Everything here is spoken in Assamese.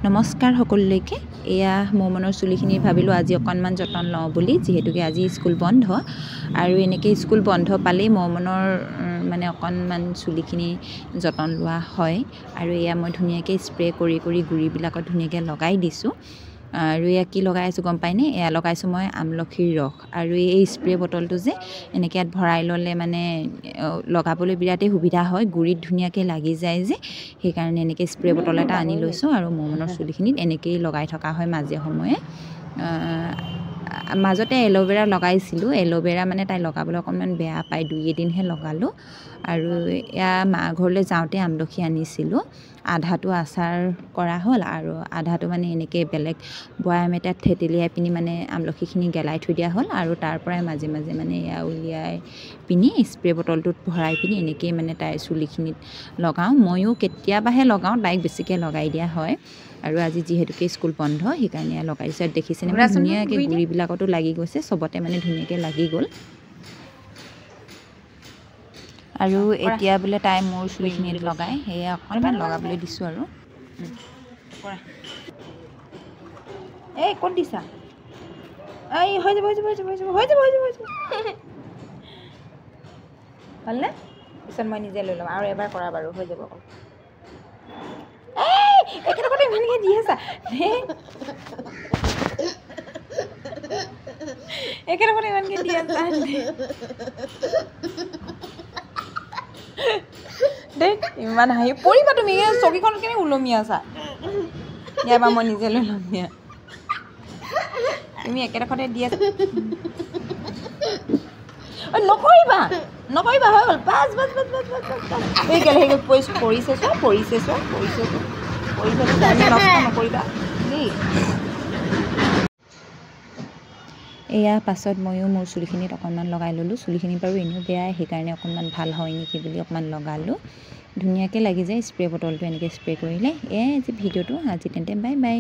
নমস্কাৰ সকলোলৈকে। এয়া মোৰ মনৰ চুলিখিনি ভাবিলোঁ আজি অকণমান যতন লওঁ বুলি, যিহেতুকে আজি স্কুল বন্ধ আৰু এনেকৈ স্কুল বন্ধ পালেই মোৰ মনৰ মানে অকণমান চুলিখিনি যতন লোৱা হয়। আৰু এয়া মই ধুনীয়াকৈ স্প্ৰে কৰি গুৰিবিলাকত ধুনীয়াকৈ লগাই দিছোঁ। আৰু এয়া কি লগাই আছোঁ গম পায়নে? এয়া লগাইছোঁ মই আমলখিৰ ৰস। আৰু এই স্প্ৰে বটলটো যে এনেকৈ ইয়াত ভৰাই ল'লে মানে লগাবলৈ বিৰাটেই সুবিধা হয়, গুৰিত ধুনীয়াকৈ লাগি যায় যে, সেইকাৰণে এনেকৈ স্প্ৰে বটল এটা আনি লৈছোঁ আৰু মোৰ মনৰ চুলিখিনিত এনেকৈয়ে লগাই থকা হয় মাজে সময়ে। মাজতে এল'ভেৰা লগাইছিলোঁ, এল'ভেৰা মানে তাই লগাবলৈ অকণমান বেয়া পায়, 2-এদিনহে লগালোঁ। আৰু এয়া মা ঘৰলৈ যাওঁতে আমলখি আনিছিলোঁ, আধাটো আচাৰ কৰা হ'ল আৰু আধাটো মানে এনেকৈ বেলেগ বৈয়াম এটাত থেতেলিয়াই পিনি মানে আমলখিখিনি গেলাই থৈ দিয়া হ'ল। আৰু তাৰ পৰাই মাজে মাজে মানে এয়া উলিয়াই পিনি স্প্ৰে বটলটোত ভৰাই পিনি এনেকৈয়ে মানে তাইৰ চুলিখিনিত লগাওঁ। ময়ো কেতিয়াবাহে লগাওঁ, তাইক বেছিকৈ লগাই দিয়া হয়। আৰু আজি যিহেতুকে স্কুল বন্ধ সেইকাৰণে লগাই দিছোঁ। দেখিছেনে মানে ধুনীয়াকৈ গুৰিবিলাকতো লাগি গৈছে, চবতে মানে ধুনীয়াকৈ লাগি গ'ল। আৰু এতিয়া বোলে তাই মোৰ চুলিখিনিত লগাই, সেয়া অকণমান লগাবলৈ দিছোঁ আৰু। এই ক'ত দিছা? এই হৈ যাব হ'লনে? পিছত মই নিজে লৈ ল'ম, আৰু এবাৰ কৰা বাৰু, হৈ যাব। এই একেলগতে ইমানকৈ দি আছা একেলগতে ইমানকৈ দি আছা দেই, ইমান হাঁহি পৰিবা তুমি। চকীখন কেনে ওলমি আছা? ইয়াৰ পৰা মই নিজে লৈ ল'ম দিয়া, তুমি একেডোখৰতে দি আছা। নকৰিবা হৈ গ'ল, বাছ এই গ'ল পৰিছে নষ্ট নকৰিবা দেই। এয়া পাছত ময়ো মোৰ চুলিখিনিত অকণমান লগাই ল'লোঁ। চুলিখিনি বাৰু এনেও বেয়াই, সেইকাৰণে অকণমান ভাল হয় নেকি বুলি অকণমান লগালোঁ। ধুনীয়াকৈ লাগি যায় স্প্ৰে বটলটো এনেকৈ স্প্ৰে কৰিলে। এয়াই আজি ভিডিঅ'টো, আজি তেন্তে বাই বাই।